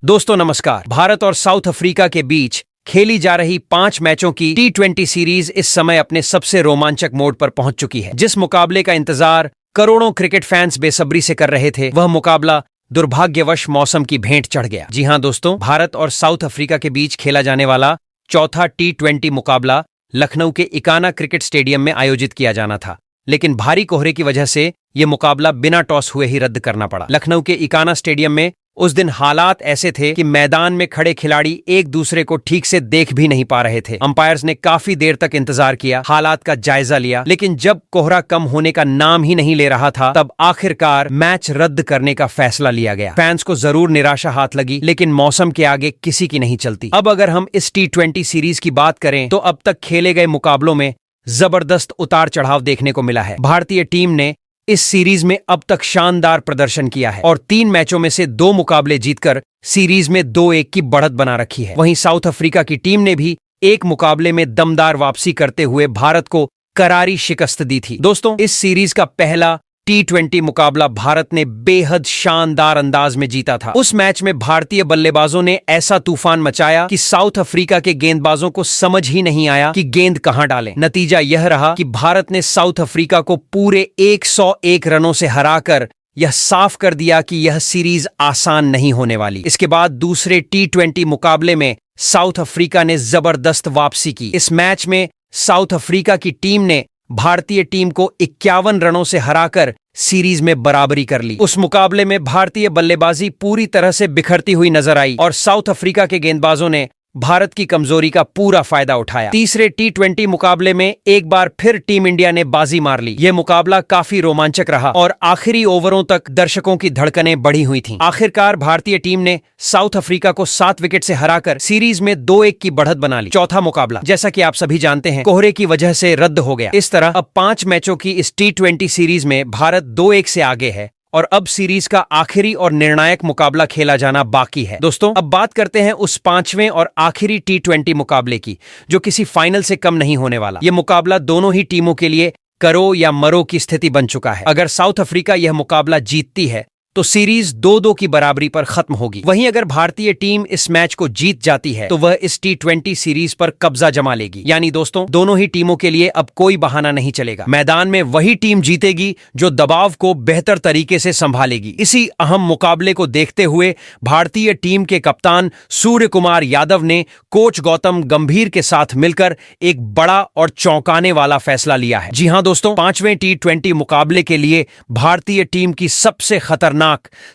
दोस्तों नमस्कार। भारत और साउथ अफ्रीका के बीच खेली जा रही 5 मैचों की T20 सीरीज इस समय अपने सबसे रोमांचक मोड पर पहुंच चुकी है। जिस मुकाबले का इंतजार करोड़ों क्रिकेट फैंस बेसब्री से कर रहे थे, वह मुकाबला दुर्भाग्यवश मौसम की भेंट चढ़ गया। जी हां दोस्तों, भारत और साउथ अफ्रीका के बीच खेला जाने वाला चौथा T20 मुकाबला लखनऊ के इकाना क्रिकेट स्टेडियम में आयोजित किया जाना था, लेकिन भारी कोहरे की वजह से यह मुकाबला बिना टॉस हुए ही रद्द करना पड़ा। लखनऊ के इकाना स्टेडियम में उस दिन हालात ऐसे थे कि मैदान में खड़े खिलाड़ी एक दूसरे को ठीक से देख भी नहीं पा रहे थे। अंपायर्स ने काफी देर तक इंतजार किया, हालात का जायजा लिया, लेकिन जब कोहरा कम होने का नाम ही नहीं ले रहा था, तब आखिरकार मैच रद्द करने का फैसला लिया गया। फैंस को जरूर निराशा हाथ लगी, लेकिन मौसम के आगे किसी की नहीं चलती। अब अगर हम इस T20 सीरीज की बात करें तो अब तक खेले गए मुकाबलों में जबरदस्त उतार चढ़ाव देखने को मिला है। भारतीय टीम ने इस सीरीज में अब तक शानदार प्रदर्शन किया है और 3 मैचों में से 2 मुकाबले जीतकर सीरीज में 2-1 की बढ़त बना रखी है। वहीं साउथ अफ्रीका की टीम ने भी एक मुकाबले में दमदार वापसी करते हुए भारत को करारी शिकस्त दी थी। दोस्तों, इस सीरीज का पहला T20 मुकाबला भारत ने बेहद शानदार अंदाज में जीता था। उस मैच में भारतीय बल्लेबाजों ने ऐसा तूफान मचाया कि साउथ अफ्रीका के गेंदबाजों को समझ ही नहीं आया कि गेंद कहां डालें। नतीजा यह रहा कि भारत ने साउथ अफ्रीका को पूरे 101 रनों से हराकर यह साफ कर दिया कि यह सीरीज आसान नहीं होने वाली। इसके बाद दूसरे T20 मुकाबले में साउथ अफ्रीका ने जबरदस्त वापसी की। इस मैच में साउथ अफ्रीका की टीम ने भारतीय टीम को 51 रनों से हराकर सीरीज में बराबरी कर ली। उस मुकाबले में भारतीय बल्लेबाजी पूरी तरह से बिखरती हुई नजर आई और साउथ अफ्रीका के गेंदबाजों ने भारत की कमजोरी का पूरा फायदा उठाया। तीसरे T20 मुकाबले में एक बार फिर टीम इंडिया ने बाजी मार ली। यह मुकाबला काफी रोमांचक रहा और आखिरी ओवरों तक दर्शकों की धड़कनें बढ़ी हुई थीं। आखिरकार भारतीय टीम ने साउथ अफ्रीका को 7 विकेट से हराकर सीरीज में 2-1 की बढ़त बना ली। चौथा मुकाबला, जैसा कि आप सभी जानते हैं, कोहरे की वजह से रद्द हो गया। इस तरह अब 5 मैचों की इस T20 सीरीज में भारत 2-1 से आगे है और अब सीरीज का आखिरी और निर्णायक मुकाबला खेला जाना बाकी है। दोस्तों, अब बात करते हैं उस 5वें और आखिरी T20 मुकाबले की, जो किसी फाइनल से कम नहीं होने वाला। यह मुकाबला दोनों ही टीमों के लिए करो या मरो की स्थिति बन चुका है। अगर साउथ अफ्रीका यह मुकाबला जीतती है तो सीरीज 2-2 की बराबरी पर खत्म होगी। वहीं अगर भारतीय टीम इस मैच को जीत जाती है तो वह इस T20 सीरीज पर कब्जा जमा लेगी। यानी दोस्तों, दोनों ही टीमों के लिए अब कोई बहाना नहीं चलेगा। मैदान में वही टीम जीतेगी जो दबाव को बेहतर तरीके से संभालेगी। इसी अहम मुकाबले को देखते हुए भारतीय टीम के कप्तान सूर्य कुमार यादव ने कोच गौतम गंभीर के साथ मिलकर एक बड़ा और चौंकाने वाला फैसला लिया है। जी हां दोस्तों, 5वें T20 मुकाबले के लिए भारतीय टीम की सबसे खतरनाक,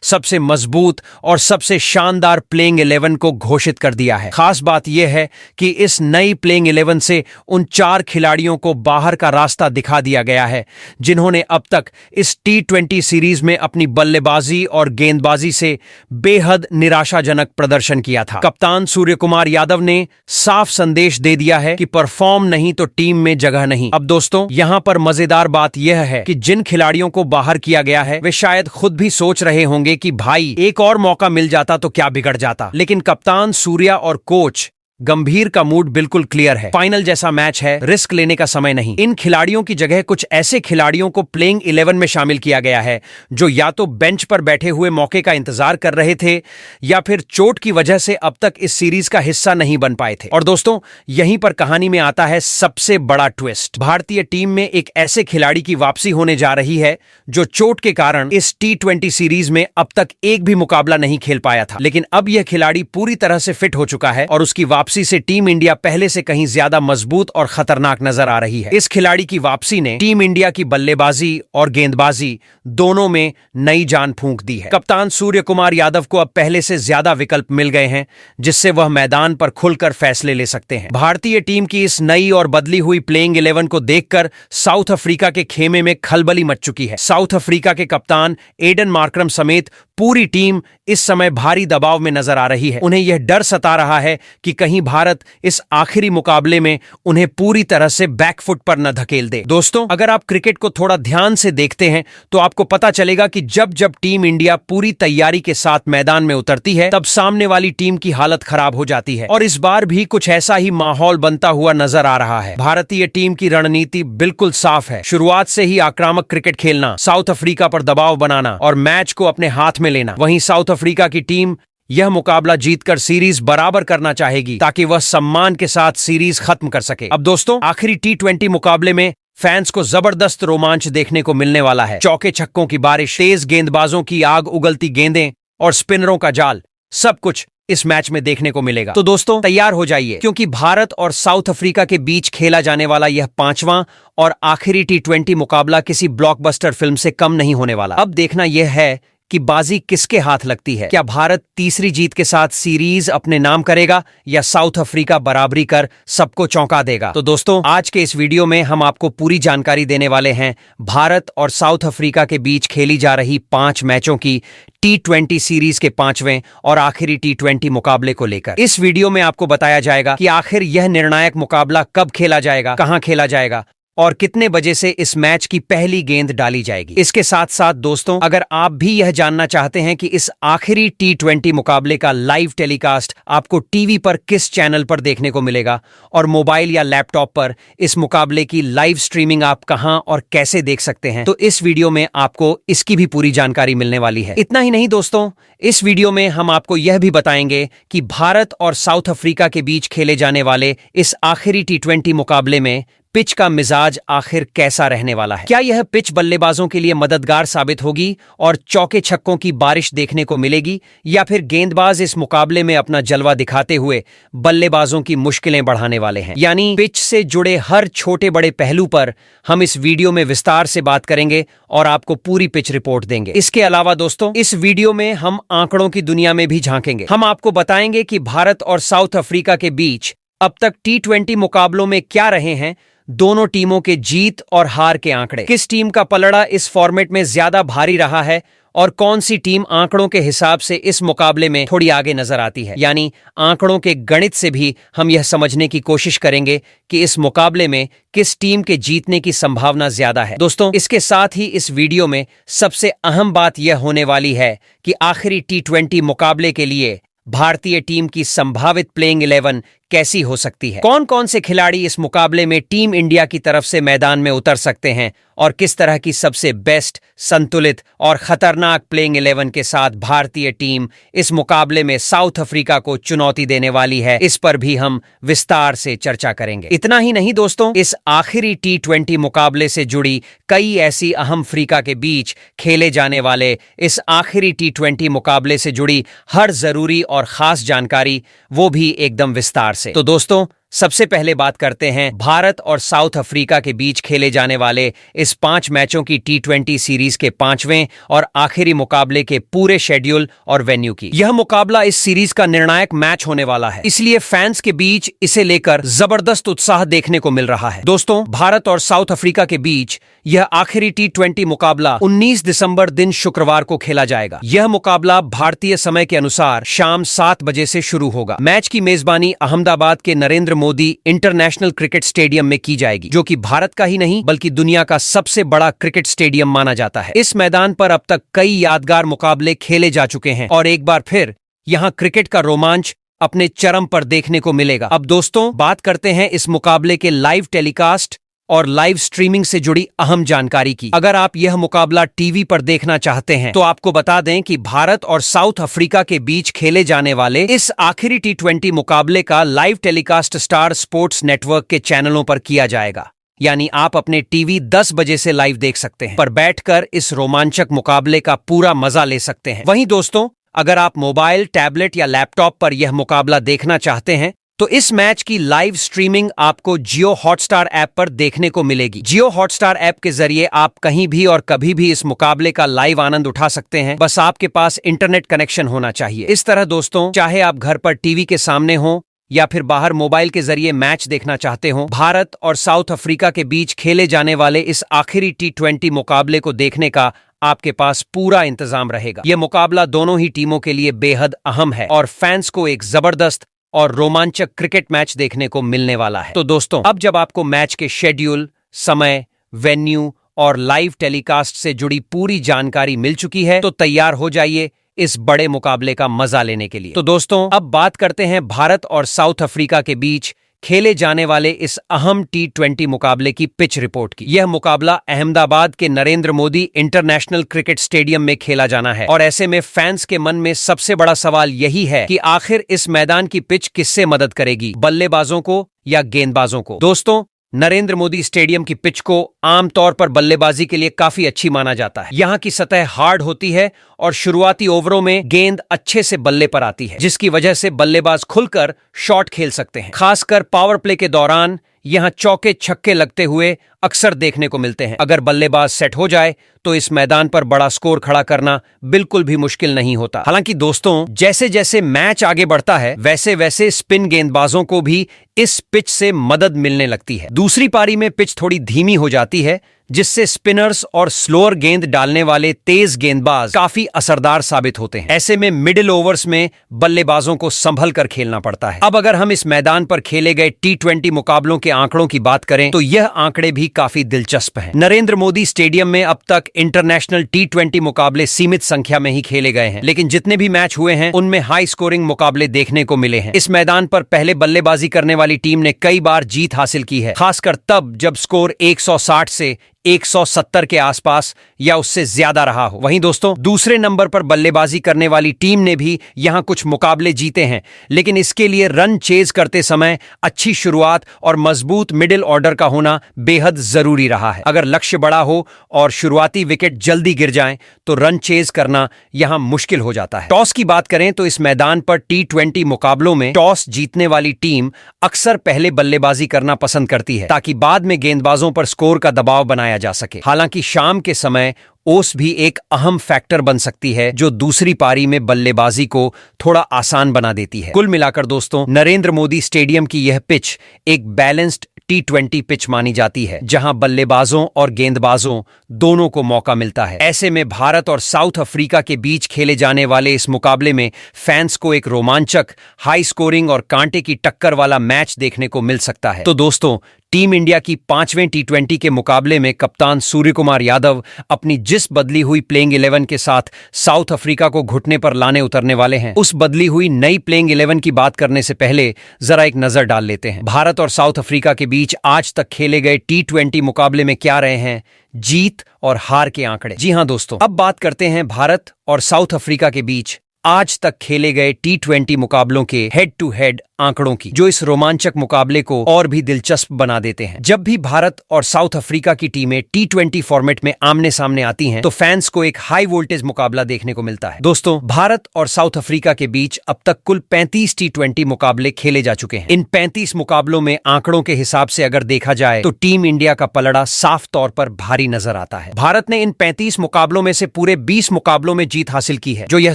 सबसे मजबूत और सबसे शानदार प्लेइंग 11 को घोषित कर दिया है। खास बात यह है कि इस नई प्लेइंग 11 से उन 4 खिलाड़ियों को बाहर का रास्ता दिखा दिया गया है जिन्होंने अब तक इस T20 सीरीज में अपनी बल्लेबाजी और गेंदबाजी से बेहद निराशाजनक प्रदर्शन किया था। कप्तान सूर्य कुमार यादव ने साफ संदेश दे दिया है कि परफॉर्म नहीं तो टीम में जगह नहीं। अब दोस्तों, यहां पर मजेदार बात यह है कि जिन खिलाड़ियों को बाहर किया गया है वे शायद खुद भी सोच रहे होंगे कि भाई एक और मौका मिल जाता तो क्या बिगड़ जाता, लेकिन कप्तान सूर्या और कोच गंभीर का मूड बिल्कुल क्लियर है। फाइनल जैसा मैच है, रिस्क लेने का समय नहीं। इन खिलाड़ियों की जगह कुछ ऐसे खिलाड़ियों को प्लेइंग 11 में शामिल किया गया है जो या तो बेंच पर बैठे हुए मौके का इंतजार कर रहे थे या फिर चोट की वजह से अब तक इस सीरीज का हिस्सा नहीं बन पाए थे। और दोस्तों, यहीं पर कहानी में आता है सबसे बड़ा ट्विस्ट। भारतीय टीम में एक ऐसे खिलाड़ी की वापसी होने जा रही है जो चोट के कारण इस T20 सीरीज में अब तक एक भी मुकाबला नहीं खेल पाया था, लेकिन अब यह खिलाड़ी पूरी तरह से फिट हो चुका है और उसकी वापसी से टीम इंडिया पहले से कहीं ज्यादा मजबूत और खतरनाक नजर आ रही है। इस खिलाड़ी की वापसी ने टीम इंडिया की बल्लेबाजी और गेंदबाजी दोनों में नई जान फूंक दी है। कप्तान सूर्य कुमार यादव को अब पहले से ज्यादा विकल्प मिल गए हैं जिससे वह मैदान पर खुलकर फैसले ले सकते हैं। भारतीय टीम की इस नई और बदली हुई प्लेइंग 11 को देखकर साउथ अफ्रीका के खेमे में खलबली मच चुकी है। साउथ अफ्रीका के कप्तान एडन मार्करम समेत पूरी टीम इस समय भारी दबाव में नजर आ रही है। उन्हें यह डर सता रहा है कि कहीं भारत इस आखिरी मुकाबले में उन्हें पूरी तरह से बैकफुट पर न धकेल दे। दोस्तों, अगर आप क्रिकेट को थोड़ा ध्यान से देखते हैं तो आपको पता चलेगा कि जब जब टीम इंडिया पूरी तैयारी के साथ मैदान में उतरती है तब सामने वाली टीम की हालत खराब हो जाती है और इस बार भी कुछ ऐसा ही माहौल बनता हुआ नजर आ रहा है। भारतीय टीम की रणनीति बिल्कुल साफ है, शुरुआत से ही आक्रामक क्रिकेट खेलना, साउथ अफ्रीका पर दबाव बनाना और मैच को अपने हाथ में लेना। वहीं साउथ अफ्रीका की टीम यह मुकाबला जीतकर सीरीज बराबर करना चाहेगी ताकि वह सम्मान के साथ सीरीज खत्म कर सके। अब दोस्तों, आखिरी T20 मुकाबले में फैंस को जबरदस्त रोमांच देखने को मिलने वाला है। चौके छक्कों की बारिश, तेज गेंदबाजों की आग उगलती गेंदें और स्पिनरों का जाल, सब कुछ इस मैच में देखने को मिलेगा। तो दोस्तों, तैयार हो जाइए, क्योंकि भारत और साउथ अफ्रीका के बीच खेला जाने वाला यह 5वां और आखिरी T20 मुकाबला किसी ब्लॉकबस्टर फिल्म से कम नहीं होने वाला। अब देखना यह है कि बाजी किसके हाथ लगती है। क्या भारत तीसरी जीत के साथ सीरीज अपने नाम करेगा या साउथ अफ्रीका बराबरी कर सबको चौंका देगा। तो दोस्तों, आज के इस वीडियो में हम आपको पूरी जानकारी देने वाले हैं भारत और साउथ अफ्रीका के बीच खेली जा रही 5 मैचों की T20 सीरीज के 5वें और आखिरी T20 मुकाबले को लेकर। इस वीडियो में आपको बताया जाएगा कि आखिर यह निर्णायक मुकाबला कब खेला जाएगा, कहां खेला जाएगा और कितने बजे से इस मैच की पहली गेंद डाली जाएगी। इसके साथ साथ दोस्तों, अगर आप भी यह जानना चाहते हैं कि इस आखिरी T20 मुकाबले का लाइव टेलीकास्ट आपको टीवी पर किस चैनल पर देखने को मिलेगा और मोबाइल या लैपटॉप पर इस मुकाबले की लाइव स्ट्रीमिंग आप कहां और कैसे देख सकते हैं, तो इस वीडियो में आपको इसकी भी पूरी जानकारी मिलने वाली है। इतना ही नहीं दोस्तों, इस वीडियो में हम आपको यह भी बताएंगे कि भारत और साउथ अफ्रीका के बीच खेले जाने वाले इस आखिरी T20 मुकाबले में पिच का मिजाज आखिर कैसा रहने वाला है। क्या यह पिच बल्लेबाजों के लिए मददगार साबित होगी और चौके छक्कों की बारिश देखने को मिलेगी, या फिर गेंदबाज इस मुकाबले में अपना जलवा दिखाते हुए बल्लेबाजों की मुश्किलें बढ़ाने वाले हैं। यानी पिच से जुड़े हर छोटे बड़े पहलू पर हम इस वीडियो में विस्तार से बात करेंगे और आपको पूरी पिच रिपोर्ट देंगे। इसके अलावा दोस्तों, इस वीडियो में हम आंकड़ों की दुनिया में भी झांकेंगे। हम आपको बताएंगे कि भारत और साउथ अफ्रीका के बीच अब तक T20 मुकाबलों में क्या रहे हैं दोनों टीमों के जीत और हार के आंकड़े, किस टीम का पलड़ा इस फॉर्मेट में ज्यादा भारी रहा है और कौन सी टीम आंकड़ों के हिसाब से इस मुकाबले में थोड़ी आगे नजर आती है। यानी आंकड़ों के गणित से भी हम यह समझने की कोशिश करेंगे कि इस मुकाबले में किस टीम के जीतने की संभावना ज्यादा है। दोस्तों, इसके साथ ही इस वीडियो में सबसे अहम बात यह होने वाली है कि आखिरी T20 मुकाबले के लिए भारतीय टीम की संभावित प्लेइंग 11 कैसी हो सकती है, कौन कौन से खिलाड़ी इस मुकाबले में टीम इंडिया की तरफ से मैदान में उतर सकते हैं और किस तरह की सबसे बेस्ट, संतुलित और खतरनाक प्लेइंग 11 के साथ भारतीय टीम इस मुकाबले में साउथ अफ्रीका को चुनौती देने वाली है, इस पर भी हम विस्तार से चर्चा करेंगे। इतना ही नहीं दोस्तों, इस आखिरी T20 मुकाबले से जुड़ी कई ऐसी अहम अफ्रीका के बीच खेले जाने वाले इस आखिरी T20 मुकाबले से जुड़ी हर जरूरी और खास जानकारी, वो भी एकदम विस्तार से। तो दोस्तों, सबसे पहले बात करते हैं भारत और साउथ अफ्रीका के बीच खेले जाने वाले इस 5 मैचों की T20 सीरीज के 5वें और आखिरी मुकाबले के पूरे शेड्यूल और वेन्यू की। यह मुकाबला इस सीरीज का निर्णायक मैच होने वाला है, इसलिए फैंस के बीच इसे लेकर जबरदस्त उत्साह देखने को मिल रहा है। दोस्तों, भारत और साउथ अफ्रीका के बीच यह आखिरी T20 मुकाबला 19 दिसंबर दिन शुक्रवार को खेला जाएगा। यह मुकाबला भारतीय समय के अनुसार शाम 7 बजे से शुरू होगा। मैच की मेजबानी अहमदाबाद के Narendra Modi international cricket stadium में की जाएगी, जो कि भारत का ही नहीं बल्कि दुनिया का सबसे बड़ा क्रिकेट स्टेडियम माना जाता है। इस मैदान पर अब तक कई यादगार मुकाबले खेले जा चुके हैं और एक बार फिर यहां क्रिकेट का रोमांच अपने चरम पर देखने को मिलेगा। अब दोस्तों, बात करते हैं इस मुकाबले के लाइव टेलीकास्ट और लाइव स्ट्रीमिंग से जुड़ी अहम जानकारी की। अगर आप यह मुकाबला टीवी पर देखना चाहते हैं तो आपको बता दें कि भारत और साउथ अफ्रीका के बीच खेले जाने वाले इस आखिरी T20 मुकाबले का live telecast star sports network के चैनलों पर किया जाएगा। यानी आप अपने टीवी 10 बजे से लाइव देख सकते हैं, पर बैठकर इस रोमांचक मुकाबले का पूरा मजा ले सकते हैं। वहीं दोस्तों, अगर आप मोबाइल, टैबलेट या लैपटॉप पर यह मुकाबला देखना चाहते हैं तो इस मैच की लाइव स्ट्रीमिंग आपको जियो हॉटस्टार ऐप पर देखने को मिलेगी। जियो हॉटस्टार ऐप के जरिए आप कहीं भी और कभी भी इस मुकाबले का लाइव आनंद उठा सकते हैं, बस आपके पास इंटरनेट कनेक्शन होना चाहिए। इस तरह दोस्तों, चाहे आप घर पर टीवी के सामने हो या फिर बाहर मोबाइल के जरिए मैच देखना चाहते हो, भारत और साउथ अफ्रीका के बीच खेले जाने वाले इस आखिरी T20 मुकाबले को देखने का आपके पास पूरा इंतजाम रहेगा। यह मुकाबला दोनों ही टीमों के लिए बेहद अहम है और फैंस को एक जबरदस्त और रोमांचक क्रिकेट मैच देखने को मिलने वाला है। तो दोस्तों, अब जब आपको मैच के शेड्यूल, समय, वेन्यू और लाइव टेलीकास्ट से जुड़ी पूरी जानकारी मिल चुकी है, तो तैयार हो जाइए इस बड़े मुकाबले का मजा लेने के लिए। तो दोस्तों, अब बात करते हैं भारत और साउथ अफ्रीका के बीच खेले जाने वाले इस अहम T20 मुकाबले की पिच रिपोर्ट की। यह मुकाबला अहमदाबाद के Narendra Modi international cricket stadium में खेला जाना है और ऐसे में फैंस के मन में सबसे बड़ा सवाल यही है कि आखिर इस मैदान की पिच किससे मदद करेगी, बल्लेबाजों को या गेंदबाजों को। दोस्तों, नरेंद्र मोदी स्टेडियम की पिच को आमतौर पर बल्लेबाजी के लिए काफी अच्छी माना जाता है। यहाँ की सतह हार्ड होती है और शुरुआती ओवरों में गेंद अच्छे से बल्ले पर आती है, जिसकी वजह से बल्लेबाज खुलकर शॉट खेल सकते हैं। खासकर पावर प्ले के दौरान यहाँ चौके छक्के लगते हुए अक्सर देखने को मिलते हैं। अगर बल्लेबाज सेट हो जाए तो इस मैदान पर बड़ा स्कोर खड़ा करना बिल्कुल भी मुश्किल नहीं होता। हालांकि दोस्तों, जैसे जैसे मैच आगे बढ़ता है वैसे वैसे स्पिन गेंदबाजों को भी इस पिच से मदद मिलने लगती है। दूसरी पारी में पिच थोड़ी धीमी हो जाती है, जिससे स्पिनर्स और स्लोअर गेंद डालने वाले तेज गेंदबाज काफी असरदार साबित होते हैं। ऐसे में मिडिल ओवर्स में बल्लेबाजों को संभल कर खेलना पड़ता है। अब अगर हम इस मैदान पर खेले गए T20 मुकाबलों के आंकड़ों की बात करें तो यह आंकड़े भी काफी दिलचस्प हैं। नरेंद्र मोदी स्टेडियम में अब तक इंटरनेशनल T20 मुकाबले सीमित संख्या में ही खेले गए हैं, लेकिन जितने भी मैच हुए हैं उनमें हाई स्कोरिंग मुकाबले देखने को मिले हैं। इस मैदान पर पहले बल्लेबाजी करने वाली टीम ने कई बार जीत हासिल की है, खासकर तब जब स्कोर 160 से 170 के आसपास या उससे ज्यादा रहा हो। वहीं दोस्तों, दूसरे नंबर पर बल्लेबाजी करने वाली टीम ने भी यहां कुछ मुकाबले जीते हैं, लेकिन इसके लिए रन चेज करते समय अच्छी शुरुआत और मजबूत मिडिल ऑर्डर का होना बेहद जरूरी रहा है। अगर लक्ष्य बड़ा हो और शुरुआती विकेट जल्दी गिर जाएं तो रन चेज करना यहां मुश्किल हो जाता है। टॉस की बात करें तो इस मैदान पर T20 मुकाबलों में टॉस जीतने वाली टीम अक्सर पहले बल्लेबाजी करना पसंद करती है, ताकि बाद में गेंदबाजों पर स्कोर का दबाव बनाया जा सके। हालांकि शाम के समय ओस भी एक अहम फैक्टर बन सकती है, जो दूसरी पारी में बल्लेबाजी को थोड़ा आसान बना देती है। कुल मिलाकर दोस्तों, नरेंद्र मोदी स्टेडियम की यह पिच एक बैलेंस्ड T20 पिच मानी जाती है, जहां बल्लेबाजों और गेंदबाजों दोनों को मौका मिलता है। ऐसे में भारत और साउथ अफ्रीका के बीच खेले जाने वाले इस मुकाबले में फैंस को एक रोमांचक, हाई स्कोरिंग और कांटे की टक्कर वाला मैच देखने को मिल सकता है। तो दोस्तों, टीम इंडिया की 5वें T20 के मुकाबले में कप्तान सूर्यकुमार यादव अपनी जिस बदली हुई प्लेइंग 11 के साथ साउथ अफ्रीका को घुटने पर लाने उतरने वाले हैं, उस बदली हुई नई प्लेइंग 11 की बात करने से पहले जरा एक नजर डाल लेते हैं। भारत और साउथ अफ्रीका के बीच आज तक खेले गए T20 मुकाबले में क्या रहे हैं जीत और हार के आंकड़े। जी हां दोस्तों, अब बात करते हैं भारत और साउथ अफ्रीका के बीच आज तक खेले गए T20 मुकाबलों के हेड टू हेड आंकड़ों की, जो इस रोमांचक मुकाबले को और भी दिलचस्प बना देते हैं। जब भी भारत और साउथ अफ्रीका की टीमें T20 फॉर्मेट में आमने सामने आती हैं, तो फैंस को एक हाई वोल्टेज मुकाबला देखने को मिलता है। दोस्तों, भारत और साउथ अफ्रीका के बीच अब तक कुल 35 T20 मुकाबले खेले जा चुके हैं। इन 35 मुकाबलों में आंकड़ों के हिसाब से अगर देखा जाए तो टीम इंडिया का पलड़ा साफ तौर पर भारी नजर आता है। भारत ने इन 35 मुकाबलों में से पूरे 20 मुकाबलों में जीत हासिल की है, जो यह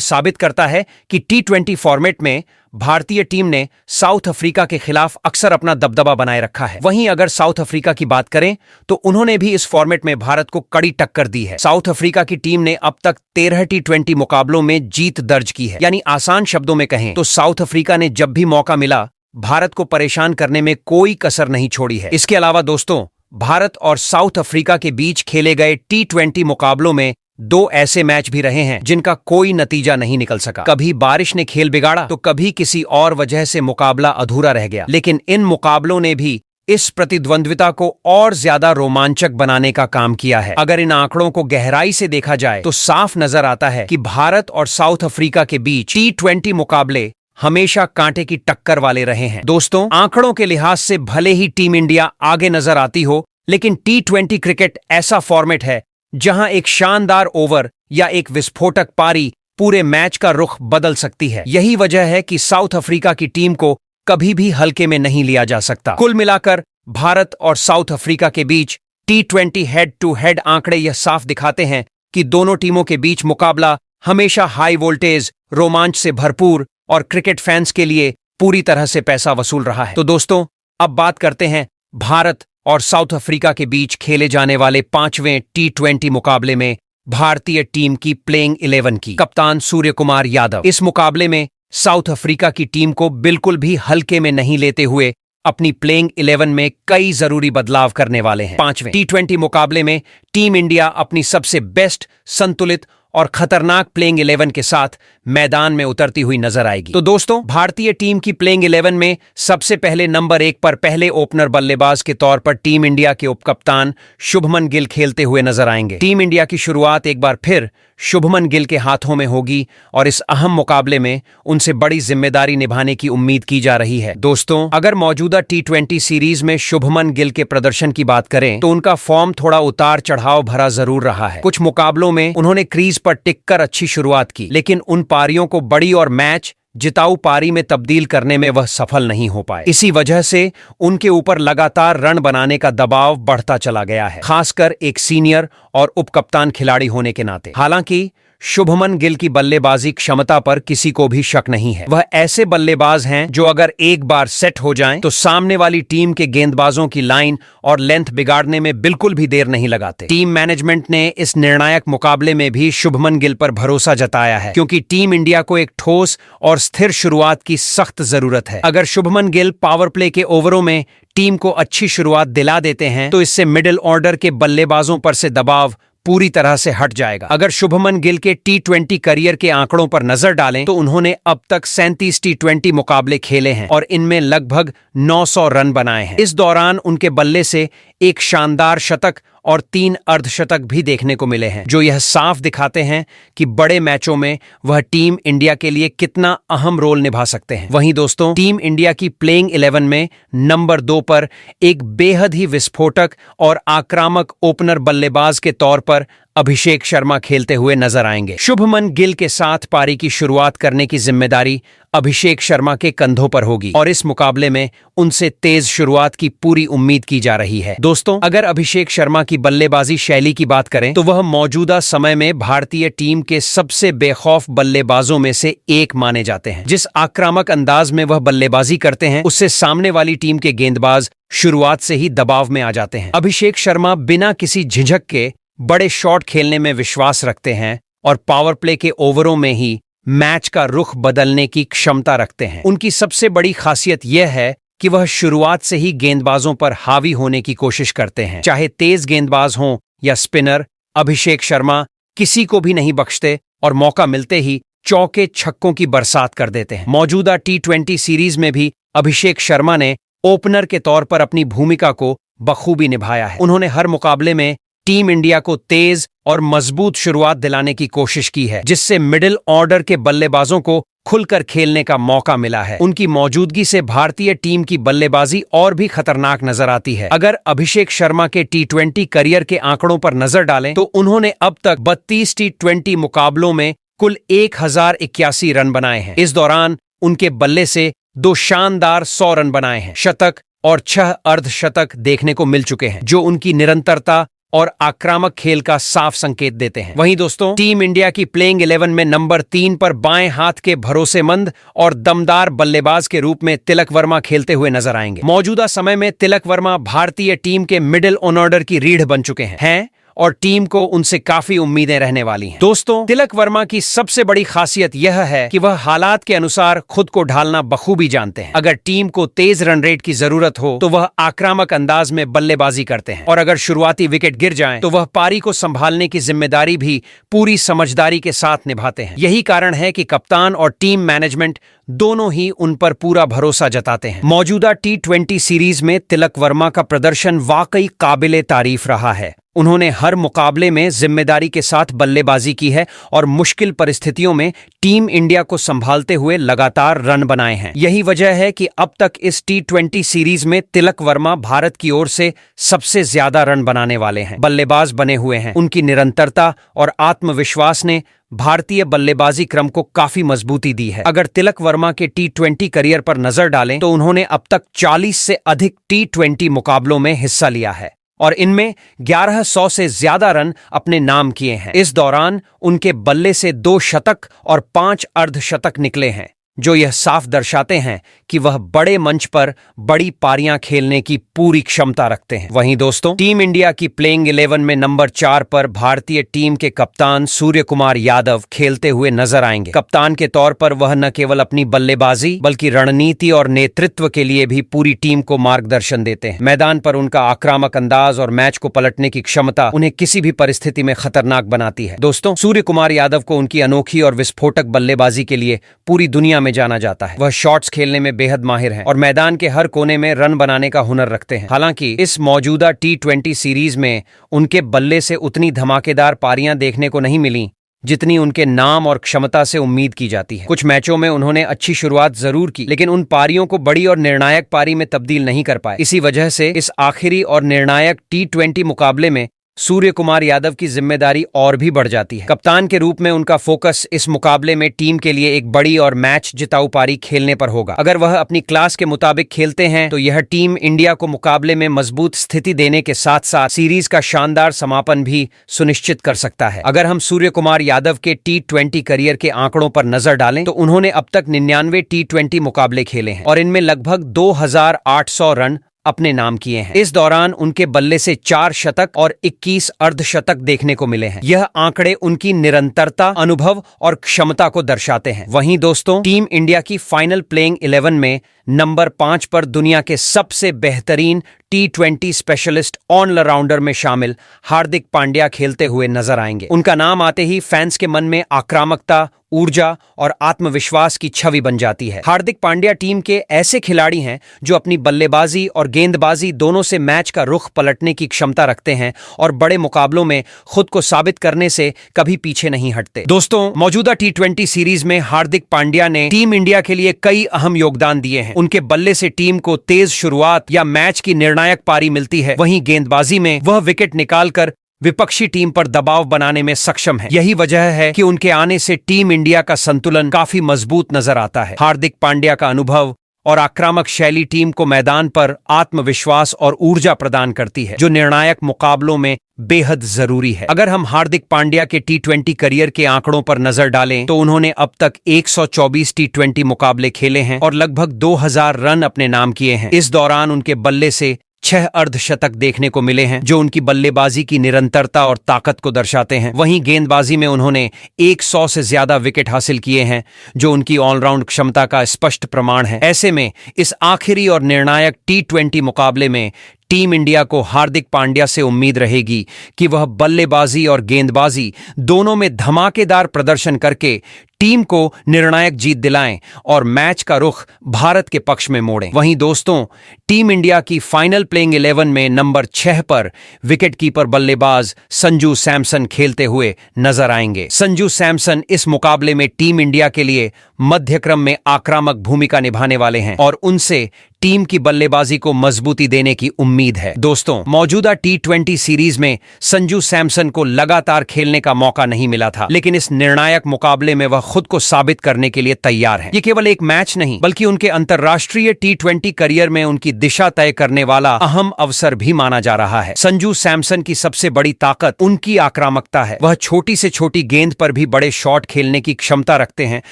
साबित करता है कि T20 फॉर्मेट में भारतीय टीम ने साउथ अफ्रीका के खिलाफ अक्सर अपना दबदबा बनाए रखा है। वहीं अगर साउथ अफ्रीका की बात करें तो उन्होंने भी इस फॉर्मेट में भारत को कड़ी टक्कर दी है। साउथ अफ्रीका की टीम ने अब तक 13 T20 मुकाबलों में जीत दर्ज की है। यानी आसान शब्दों में कहें तो साउथ अफ्रीका ने जब भी मौका मिला भारत को परेशान करने में कोई कसर नहीं छोड़ी है। इसके अलावा दोस्तों, भारत और साउथ अफ्रीका के बीच खेले गए T20 मुकाबलों में 2 ऐसे मैच भी रहे हैं जिनका कोई नतीजा नहीं निकल सका। कभी बारिश ने खेल बिगाड़ा तो कभी किसी और वजह से मुकाबला अधूरा रह गया। लेकिन इन मुकाबलों ने भी इस प्रतिद्वंद्विता को और ज्यादा रोमांचक बनाने का काम किया है। अगर इन आंकड़ों को गहराई से देखा जाए तो साफ नजर आता है कि भारत और साउथ अफ्रीका के बीच T20 मुकाबले हमेशा कांटे की टक्कर वाले रहे हैं। दोस्तों, आंकड़ों के लिहाज से भले ही टीम इंडिया आगे नजर आती हो, लेकिन T20 क्रिकेट ऐसा फॉर्मेट है जहां एक शानदार ओवर या एक विस्फोटक पारी पूरे मैच का रुख बदल सकती है। यही वजह है कि साउथ अफ्रीका की टीम को कभी भी हल्के में नहीं लिया जा सकता। कुल मिलाकर भारत और साउथ अफ्रीका के बीच T20 हेड टू हेड आंकड़े यह साफ दिखाते हैं कि दोनों टीमों के बीच मुकाबला हमेशा हाई वोल्टेज, रोमांच से भरपूर और क्रिकेट फैंस के लिए पूरी तरह से पैसा वसूल रहा है। तो दोस्तों, अब बात करते हैं भारत और साउथ अफ्रीका के बीच खेले जाने वाले 5वें T20 मुकाबले में भारतीय टीम की प्लेइंग 11 की। कप्तान सूर्यकुमार यादव इस मुकाबले में साउथ अफ्रीका की टीम को बिल्कुल भी हल्के में नहीं लेते हुए अपनी प्लेइंग 11 में कई जरूरी बदलाव करने वाले हैं। 5वें T20 मुकाबले में टीम इंडिया अपनी सबसे बेस्ट, संतुलित और खतरनाक प्लेइंग 11 के साथ मैदान में उतरती हुई नजर आएगी। तो दोस्तों, भारतीय टीम की प्लेइंग 11 में सबसे पहले नंबर 1 पर पहले ओपनर बल्लेबाज के तौर पर टीम इंडिया के उपकप्तान शुभमन गिल खेलते हुए नजर आएंगे। टीम इंडिया की शुरुआत एक बार फिर शुभमन गिल के हाथों में होगी और इस अहम मुकाबले में उनसे बड़ी जिम्मेदारी निभाने की उम्मीद की जा रही है। दोस्तों, अगर मौजूदा T20 सीरीज में शुभमन गिल के प्रदर्शन की बात करें तो उनका फॉर्म थोड़ा उतार चढ़ाव भरा जरूर रहा है। कुछ मुकाबलों में उन्होंने क्रीज पर टिककर अच्छी शुरुआत की, लेकिन उन पारियों को बड़ी और मैच जिताऊ पारी में तब्दील करने में वह सफल नहीं हो पाए। इसी वजह से उनके ऊपर लगातार रन बनाने का दबाव बढ़ता चला गया है, खासकर एक सीनियर और उपकप्तान खिलाड़ी होने के नाते। हालांकि शुभमन गिल की बल्लेबाजी क्षमता पर किसी को भी शक नहीं है। वह ऐसे बल्लेबाज हैं जो अगर एक बार सेट हो जाएं तो सामने वाली टीम के गेंदबाजों की लाइन और लेंथ बिगाड़ने में बिल्कुल भी देर नहीं लगाते। टीम मैनेजमेंट ने इस निर्णायक मुकाबले में भी शुभमन गिल पर भरोसा जताया है, क्योंकि टीम इंडिया को एक ठोस और स्थिर शुरुआत की सख्त जरूरत है। अगर शुभमन गिल पावर प्ले के ओवरों में टीम को अच्छी शुरुआत दिला देते हैं तो इससे मिडिल ऑर्डर के बल्लेबाजों पर से दबाव पूरी तरह से हट जाएगा। अगर शुभमन गिल के T20 करियर के आंकड़ों पर नजर डालें तो उन्होंने अब तक 37 T20 मुकाबले खेले हैं और इनमें लगभग 900 रन बनाए हैं। इस दौरान उनके बल्ले से एक शानदार शतक और 3 अर्धशतक भी देखने को मिले हैं, जो यह साफ दिखाते हैं कि बड़े मैचों में वह टीम इंडिया के लिए कितना अहम रोल निभा सकते हैं। वहीं दोस्तों, टीम इंडिया की प्लेइंग 11 में नंबर 2 पर एक बेहद ही विस्फोटक और आक्रामक ओपनर बल्लेबाज के तौर पर अभिषेक शर्मा खेलते हुए नजर आएंगे। शुभमन गिल के साथ पारी की शुरुआत करने की जिम्मेदारी अभिषेक शर्मा के कंधों पर होगी और इस मुकाबले में उनसे तेज शुरुआत की पूरी उम्मीद की जा रही है। दोस्तों, अगर अभिषेक शर्मा की बल्लेबाजी शैली की बात करें तो वह मौजूदा समय में भारतीय टीम के सबसे बेखौफ बल्लेबाजों में से एक माने जाते हैं। जिस आक्रामक अंदाज में वह बल्लेबाजी करते हैं, उससे सामने वाली टीम के गेंदबाज शुरुआत से ही दबाव में आ जाते हैं। अभिषेक शर्मा बिना किसी झिझक के बड़े शॉट खेलने में विश्वास रखते हैं और पावर प्ले के ओवरों में ही मैच का रुख बदलने की क्षमता रखते हैं। उनकी सबसे बड़ी खासियत यह है कि वह शुरुआत से ही गेंदबाजों पर हावी होने की कोशिश करते हैं। चाहे तेज गेंदबाज हों या स्पिनर, अभिषेक शर्मा किसी को भी नहीं बख्शते और मौका मिलते ही चौके छक्कों की बरसात कर देते हैं। मौजूदा T20 सीरीज में भी अभिषेक शर्मा ने ओपनर के तौर पर अपनी भूमिका को बखूबी निभाया है। उन्होंने हर मुकाबले में टीम इंडिया को तेज और मजबूत शुरुआत दिलाने की कोशिश की है, जिससे मिडिल ऑर्डर के बल्लेबाजों को खुलकर खेलने का मौका मिला है। उनकी मौजूदगी से भारतीय टीम की बल्लेबाजी और भी खतरनाक नजर आती है। अगर अभिषेक शर्मा के T20 करियर के आंकड़ों पर नजर डालें तो उन्होंने अब तक 32 T20 मुकाबलों में कुल 1081 रन बनाए हैं। इस दौरान उनके बल्ले से 2 शानदार 100 रन बनाए हैं, शतक और 6 अर्धशतक देखने को मिल चुके हैं, जो उनकी निरंतरता और आक्रामक खेल का साफ संकेत देते हैं। वहीं दोस्तों, टीम इंडिया की प्लेइंग 11 में नंबर 3 पर बाएं हाथ के भरोसेमंद और दमदार बल्लेबाज के रूप में तिलक वर्मा खेलते हुए नजर आएंगे। मौजूदा समय में तिलक वर्मा भारतीय टीम के मिडिल ऑर्डर की रीढ़ बन चुके हैं और टीम को उनसे काफी उम्मीदें रहने वाली हैं। दोस्तों, तिलक वर्मा की सबसे बड़ी खासियत यह है कि वह हालात के अनुसार खुद को ढालना बखूबी जानते हैं। अगर टीम को तेज रन रेट की जरूरत हो तो वह आक्रामक अंदाज में बल्लेबाजी करते हैं और अगर शुरुआती विकेट गिर जाएं तो वह पारी को संभालने की जिम्मेदारी भी पूरी समझदारी के साथ निभाते हैं। यही कारण है कि कप्तान और टीम मैनेजमेंट दोनों ही उन पर पूरा भरोसा जताते हैं। मौजूदा T20 सीरीज में तिलक वर्मा का प्रदर्शन वाकई काबिले तारीफ रहा है। उन्होंने हर मुकाबले में जिम्मेदारी के साथ बल्लेबाजी की है और मुश्किल परिस्थितियों में टीम इंडिया को संभालते हुए लगातार रन बनाए हैं। यही वजह है कि अब तक इस T20 सीरीज में तिलक वर्मा भारत की ओर से सबसे ज्यादा रन बनाने वाले हैं, बल्लेबाज बने हुए हैं। उनकी निरंतरता और आत्मविश्वास ने भारतीय बल्लेबाजी क्रम को काफी मजबूती दी है। अगर तिलक वर्मा के T20 करियर पर नजर डालें तो उन्होंने अब तक 40 से अधिक T20 मुकाबलों में हिस्सा लिया है और इनमें 1100 से ज्यादा रन अपने नाम किए हैं। इस दौरान उनके बल्ले से 2 शतक और 5 अर्धशतक निकले हैं, जो यह साफ दर्शाते हैं कि वह बड़े मंच पर बड़ी पारियां खेलने की पूरी क्षमता रखते हैं। वहीं दोस्तों, टीम इंडिया की प्लेइंग 11 में नंबर 4 पर भारतीय टीम के कप्तान सूर्य कुमार यादव खेलते हुए नजर आएंगे। कप्तान के तौर पर वह न केवल अपनी बल्लेबाजी बल्कि रणनीति और नेतृत्व के लिए भी पूरी टीम को मार्गदर्शन देते हैं। मैदान पर उनका आक्रामक अंदाज और मैच को पलटने की क्षमता उन्हें किसी भी परिस्थिति में खतरनाक बनाती है। दोस्तों, सूर्य कुमार यादव को उनकी अनोखी और विस्फोटक बल्लेबाजी के लिए पूरी दुनिया में जाना जाता है। वह शॉट्स खेलने में बेहद माहिर हैं और मैदान के हर कोने में रन बनाने का हुनर रखते हैं। हालांकि इस मौजूदा T20 सीरीज में उनके बल्ले से उतनी धमाकेदार पारियां देखने को नहीं मिली जितनी उनके नाम और क्षमता से उम्मीद की जाती है। कुछ मैचों में उन्होंने अच्छी शुरुआत जरूर की, लेकिन उन पारियों को बड़ी और निर्णायक पारी में तब्दील नहीं कर पाए। इसी वजह से इस आखिरी और निर्णायक T20 मुकाबले में सूर्य कुमार यादव की जिम्मेदारी और भी बढ़ जाती है। कप्तान के रूप में उनका फोकस इस मुकाबले में टीम के लिए एक बड़ी और मैच जिताऊ पारी खेलने पर होगा। अगर वह अपनी क्लास के मुताबिक खेलते हैं तो यह टीम इंडिया को मुकाबले में मजबूत स्थिति देने के साथ साथ सीरीज का शानदार समापन भी सुनिश्चित कर सकता है। अगर हम सूर्य कुमार यादव के T20 करियर के आंकड़ों पर नजर डालें तो उन्होंने अब तक 99 T20 मुकाबले खेले हैं और इनमें लगभग 2800 रन अपने नाम किए हैं। इस दौरान उनके बल्ले से 4 शतक और 21 अर्धशतक देखने को मिले हैं। यह आंकड़े उनकी निरंतरता, अनुभव और क्षमता को दर्शाते हैं। वहीं दोस्तों, टीम इंडिया की फाइनल प्लेइंग 11 में नंबर 5 पर दुनिया के सबसे बेहतरीन T20 स्पेशलिस्ट ऑलराउंडर में शामिल हार्दिक पांड्या खेलते हुए नजर आएंगे। उनका नाम आते ही फैंस के मन में आक्रामकता, ऊर्जा और आत्मविश्वास की छवि बन जाती है। हार्दिक पांड्या टीम के ऐसे खिलाड़ी हैं जो अपनी बल्लेबाजी और गेंदबाजी दोनों से मैच का रुख पलटने की क्षमता रखते हैं और बड़े मुकाबलों में खुद को साबित करने से कभी पीछे नहीं हटते। दोस्तों, मौजूदा T20 सीरीज में हार्दिक पांड्या ने टीम इंडिया के लिए कई अहम योगदान दिए हैं। उनके बल्ले से टीम को तेज शुरुआत या मैच की निर्णायक पारी मिलती है। वहीं गेंदबाजी में वह विकेट निकालकर विपक्षी टीम पर दबाव बनाने में सक्षम है। यही वजह है कि उनके आने से टीम इंडिया का संतुलन काफी मजबूत नजर आता है। हार्दिक पांड्या का अनुभव और आक्रामक शैली टीम को मैदान पर आत्मविश्वास और ऊर्जा प्रदान करती है, जो निर्णायक मुकाबलों में बेहद जरूरी है। अगर हम हार्दिक पांड्या के T20 करियर के आंकड़ों पर नजर डालें तो उन्होंने अब तक 124 T20 मुकाबले खेले हैं और लगभग 2000 रन अपने नाम किए हैं। इस दौरान उनके बल्ले से 6 अर्धशतक देखने को मिले हैं, जो उनकी बल्लेबाजी की निरंतरता और ताकत को दर्शाते हैं। वहीं गेंदबाजी में उन्होंने 100 से ज्यादा विकेट हासिल किए हैं, जो उनकी ऑलराउंड क्षमता का स्पष्ट प्रमाण है। ऐसे में इस आखिरी और निर्णायक T20 मुकाबले में टीम इंडिया को हार्दिक पांड्या से उम्मीद रहेगी कि वह बल्लेबाजी और गेंदबाजी दोनों में धमाकेदार प्रदर्शन करके टीम को निर्णायक जीत दिलाएं और मैच का रुख भारत के पक्ष में मोड़ें। वहीं दोस्तों, टीम इंडिया की फाइनल प्लेइंग 11 में नंबर 6 पर विकेटकीपर बल्लेबाज संजू सैमसन खेलते हुए नजर आएंगे। संजू सैमसन इस मुकाबले में टीम इंडिया के लिए मध्यक्रम में आक्रामक भूमिका निभाने वाले हैं और उनसे टीम की बल्लेबाजी को मजबूती देने की उम्मीद है। दोस्तों, मौजूदा T20 सीरीज में संजू सैमसन को लगातार खेलने का मौका नहीं मिला था, लेकिन इस निर्णायक मुकाबले में वह खुद को साबित करने के लिए तैयार हैं। ये केवल एक मैच नहीं, बल्कि उनके अंतर्राष्ट्रीय T20 करियर में उनकी दिशा तय करने वाला अहम अवसर भी माना जा रहा है। संजू सैमसन की सबसे बड़ी ताकत उनकी आक्रामकता है। वह छोटी से छोटी गेंद पर भी बड़े शॉट खेलने की क्षमता रखते हैं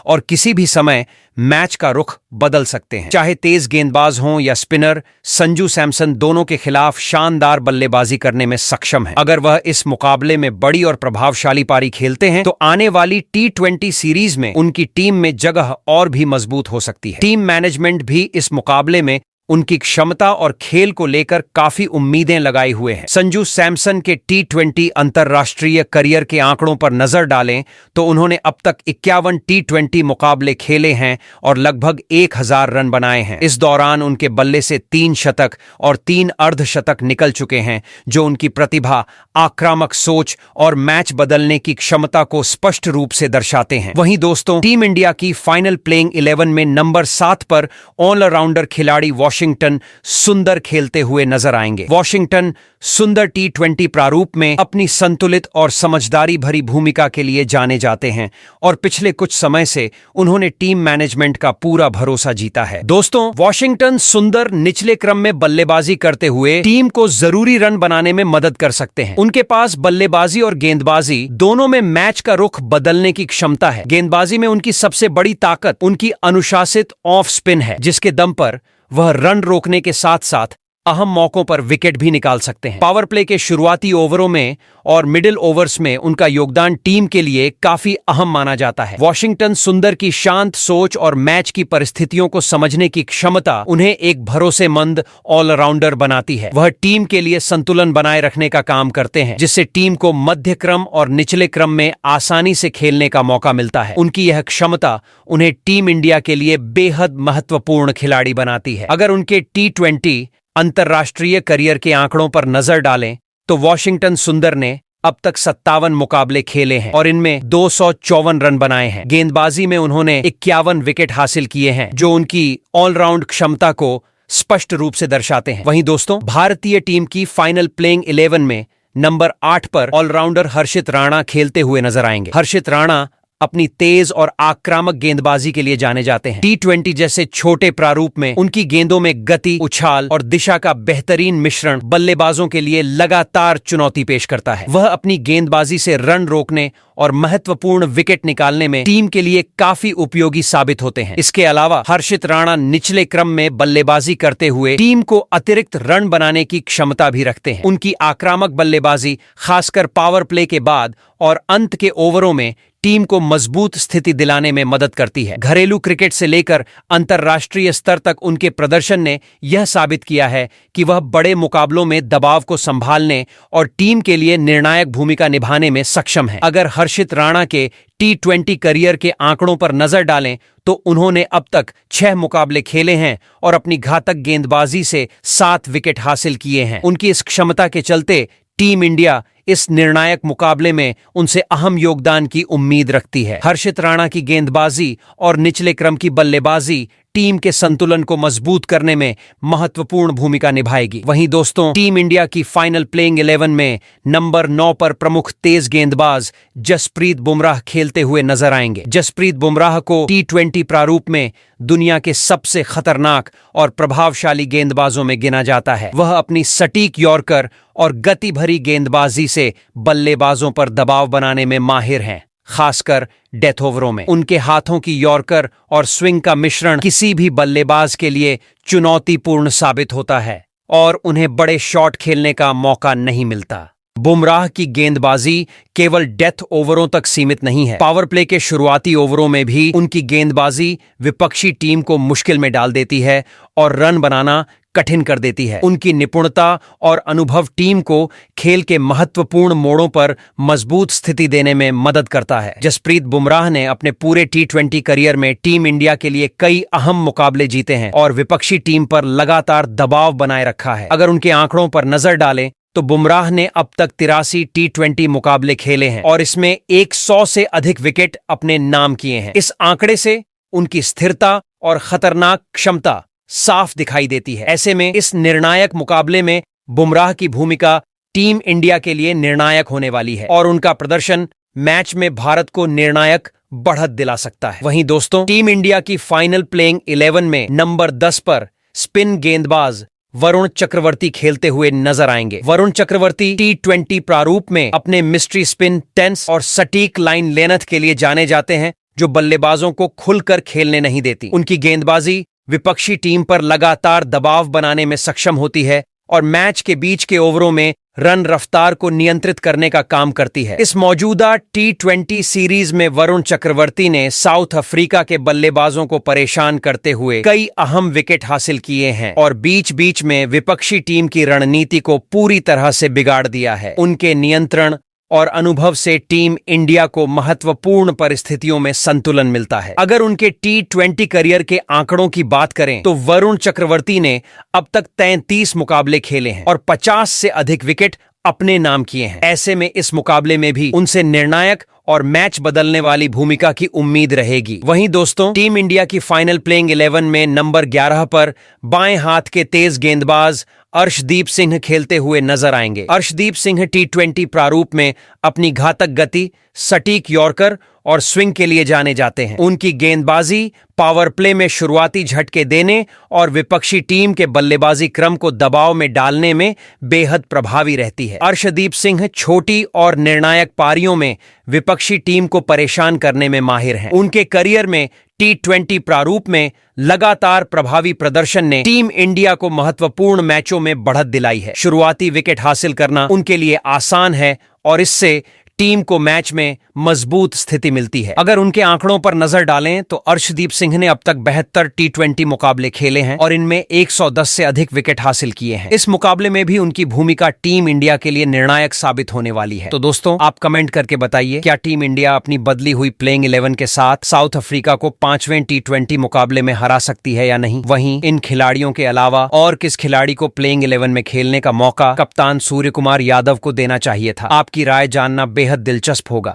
और किसी भी समय मैच का रुख बदल सकते हैं। चाहे तेज गेंदबाज हों या स्पिनर, संजू सैमसन दोनों के खिलाफ शानदार बल्लेबाजी करने में सक्षम है। अगर वह इस मुकाबले में बड़ी और प्रभावशाली पारी खेलते हैं तो आने वाली T20 सीरीज में उनकी टीम में जगह और भी मजबूत हो सकती है। टीम मैनेजमेंट भी इस मुकाबले में उनकी क्षमता और खेल को लेकर काफी उम्मीदें लगाए हुए हैं। संजू सैमसन के T20 अंतर्राष्ट्रीय करियर के आंकड़ों पर नजर डालें तो उन्होंने अब तक 51 T20 मुकाबले खेले हैं और लगभग 1000 रन बनाए हैं। इस दौरान उनके बल्ले से 3 शतक और 3 अर्धशतक निकल चुके हैं, जो उनकी प्रतिभा, आक्रामक सोच और मैच बदलने की क्षमता को स्पष्ट रूप से दर्शाते हैं। वहीं दोस्तों, टीम इंडिया की फाइनल प्लेइंग 11 में नंबर 7 पर ऑलराउंडर खिलाड़ी वॉशिंगटन सुंदर खेलते हुए नजर आएंगे। वॉशिंगटन सुंदर T20 प्रारूप में अपनी संतुलित और समझदारी भरी भूमिका के लिए जाने जाते हैं और पिछले कुछ समय से उन्होंने टीम मैनेजमेंट का पूरा भरोसा जीता है। दोस्तों, वॉशिंगटन सुंदर निचले क्रम में बल्लेबाजी करते हुए टीम को जरूरी रन बनाने में मदद कर सकते हैं। उनके पास बल्लेबाजी और गेंदबाजी दोनों में मैच का रुख बदलने की क्षमता है। गेंदबाजी में उनकी सबसे बड़ी ताकत उनकी अनुशासित ऑफ स्पिन है, जिसके दम पर वह रन रोकने के साथ साथ अहम मौकों पर विकेट भी निकाल सकते हैं। पावर प्ले के शुरुआती ओवरों में और मिडिल ओवर्स में उनका योगदान टीम के लिए काफी अहम माना जाता है। वॉशिंगटन सुंदर की शांत सोच और मैच की परिस्थितियों को समझने की क्षमता उन्हें एक भरोसेमंद ऑलराउंडर बनाती है। वह टीम के लिए संतुलन बनाए रखने का काम करते हैं, जिससे टीम को मध्य क्रम और निचले क्रम में आसानी से खेलने का मौका मिलता है। उनकी यह क्षमता उन्हें टीम इंडिया के लिए बेहद महत्वपूर्ण खिलाड़ी बनाती है। अगर उनके T20 अंतर्राष्ट्रीय करियर के आंकड़ों पर नजर डालें तो वॉशिंगटन सुंदर ने अब तक 57 मुकाबले खेले हैं और इनमें 254 रन बनाए हैं। गेंदबाजी में उन्होंने 51 विकेट हासिल किए हैं, जो उनकी ऑलराउंड क्षमता को स्पष्ट रूप से दर्शाते हैं। वहीं दोस्तों, भारतीय टीम की फाइनल प्लेइंग 11 में नंबर 8 पर ऑलराउंडर हर्षित राणा खेलते हुए नजर आएंगे। हर्षित राणा अपनी तेज और आक्रामक गेंदबाजी के लिए जाने जाते हैं। T20 जैसे छोटे प्रारूप में उनकी गेंदों में गति, उछाल और दिशा का बेहतरीन मिश्रण बल्लेबाजों के लिए लगातार चुनौती पेश करता है। वह अपनी गेंदबाजी से रन रोकने और महत्वपूर्ण विकेट निकालने में टीम के लिए काफी उपयोगी साबित होते हैं। इसके अलावा हर्षित राणा निचले क्रम में बल्लेबाजी करते हुए टीम को अतिरिक्त रन बनाने की क्षमता भी रखते हैं। उनकी आक्रामक बल्लेबाजी खासकर पावर प्ले के बाद और अंत के ओवरों में टीम को मजबूत स्थिति दिलाने में मदद करती है। घरेलू क्रिकेट से लेकर अंतर्राष्ट्रीय स्तर तक उनके प्रदर्शन ने यह साबित किया है कि वह बड़े मुकाबलों में दबाव को संभालने और टीम के लिए निर्णायक भूमिका निभाने में सक्षम है। अगर हर्षित राणा के T20 करियर के आंकड़ों पर नजर डालें तो उन्होंने अब तक 6 मुकाबले खेले हैं और अपनी घातक गेंदबाजी से 7 विकेट हासिल किए हैं। उनकी इस क्षमता के चलते टीम इंडिया इस निर्णायक मुकाबले में उनसे अहम योगदान की उम्मीद रखती है। हर्षित राणा की गेंदबाजी और निचले क्रम की बल्लेबाजी टीम के संतुलन को मजबूत करने में महत्वपूर्ण भूमिका निभाएगी। वहीं दोस्तों, टीम इंडिया की फाइनल प्लेइंग 11 में नंबर 9 पर प्रमुख तेज गेंदबाज जसप्रीत बुमराह खेलते हुए नजर आएंगे। जसप्रीत बुमराह को T20 प्रारूप में दुनिया के सबसे खतरनाक और प्रभावशाली गेंदबाजों में गिना जाता है। वह अपनी सटीक यॉर्कर और गति भरी गेंदबाजी से बल्लेबाजों पर दबाव बनाने में माहिर हैं, खासकर डेथ ओवरों में। उनके हाथों की यॉर्कर और स्विंग का मिश्रण किसी भी बल्लेबाज के लिए चुनौतीपूर्ण साबित होता है और उन्हें बड़े शॉट खेलने का मौका नहीं मिलता। बुमराह की गेंदबाजी केवल डेथ ओवरों तक सीमित नहीं है। पावर प्ले के शुरुआती ओवरों में भी उनकी गेंदबाजी विपक्षी टीम को मुश्किल में डाल देती है और रन बनाना कठिन कर देती है। उनकी निपुणता और अनुभव टीम को खेल के महत्वपूर्ण मोड़ों पर मजबूत स्थिति देने में मदद करता है। जसप्रीत बुमराह ने अपने पूरे T20 करियर में टीम इंडिया के लिए कई अहम मुकाबले जीते हैं और विपक्षी टीम पर लगातार दबाव बनाए रखा है। अगर उनके आंकड़ों पर नजर डालें तो बुमराह ने अब तक 83 T20 मुकाबले खेले हैं और इसमें 100 से अधिक विकेट अपने नाम किए हैं। इस आंकड़े से उनकी स्थिरता और खतरनाक क्षमता साफ दिखाई देती है। ऐसे में इस निर्णायक मुकाबले में बुमराह की भूमिका टीम इंडिया के लिए निर्णायक होने वाली है और उनका प्रदर्शन मैच में भारत को निर्णायक बढ़त दिला सकता है। वहीं दोस्तों, टीम इंडिया की फाइनल प्लेइंग 11 में नंबर 10 पर स्पिन गेंदबाज वरुण चक्रवर्ती खेलते हुए नजर आएंगे। वरुण चक्रवर्ती T20 प्रारूप में अपने मिस्ट्री स्पिन, टेंस और सटीक लाइन लेंथ के लिए जाने जाते हैं, जो बल्लेबाजों को खुलकर खेलने नहीं देती। उनकी गेंदबाजी विपक्षी टीम पर लगातार दबाव बनाने में सक्षम होती है और मैच के बीच के ओवरों में रन रफ्तार को नियंत्रित करने का काम करती है। इस मौजूदा T20 सीरीज में वरुण चक्रवर्ती ने साउथ अफ्रीका के बल्लेबाजों को परेशान करते हुए कई अहम विकेट हासिल किए हैं और बीच बीच में विपक्षी टीम की रणनीति को पूरी तरह से बिगाड़ दिया है। उनके नियंत्रण और अनुभव से टीम इंडिया को महत्वपूर्ण परिस्थितियों में संतुलन मिलता है। अगर उनके T20 करियर के आंकड़ों की बात करें तो वरुण चक्रवर्ती ने अब तक 33 मुकाबले खेले हैं और 50 से अधिक विकेट अपने नाम किए हैं। ऐसे में इस मुकाबले में भी उनसे निर्णायक और मैच बदलने वाली भूमिका की उम्मीद रहेगी। वहीं दोस्तों, टीम इंडिया की फाइनल प्लेइंग 11 में नंबर 11 पर बाएं हाथ के तेज गेंदबाज अर्शदीप सिंह खेलते हुए नजर आएंगे। अर्शदीप सिंह T20 प्रारूप में अपनी घातक गति, सटीक यॉर्कर और स्विंग के लिए जाने जाते हैं। उनकी गेंदबाजी पावर प्ले में शुरुआती झटके देने और विपक्षी टीम के बल्लेबाजी क्रम को दबाव में डालने में बेहद प्रभावी रहती है। अर्शदीप सिंह छोटी और निर्णायक पारियों में विपक्षी टीम को परेशान करने में माहिर हैं। उनके करियर में T20 प्रारूप में लगातार प्रभावी प्रदर्शन ने टीम इंडिया को महत्वपूर्ण मैचों में बढ़त दिलाई है। शुरुआती विकेट हासिल करना उनके लिए आसान है और इससे टीम को मैच में मजबूत स्थिति मिलती है। अगर उनके आंकड़ों पर नजर डालें तो अर्शदीप सिंह ने अब तक 72 T20 मुकाबले खेले हैं और इनमें 110 से अधिक विकेट हासिल किए हैं। इस मुकाबले में भी उनकी भूमिका टीम इंडिया के लिए निर्णायक साबित होने वाली है। तो दोस्तों, आप कमेंट करके बताइए, क्या टीम इंडिया अपनी बदली हुई प्लेइंग 11 के साथ साउथ अफ्रीका को 5वें T20 मुकाबले में हरा सकती है या नहीं? वहीं इन खिलाड़ियों के अलावा और किस खिलाड़ी को प्लेइंग 11 में खेलने का मौका कप्तान सूर्य कुमार यादव को देना चाहिए था? आपकी राय जानना बेहद दिलचस्प होगा।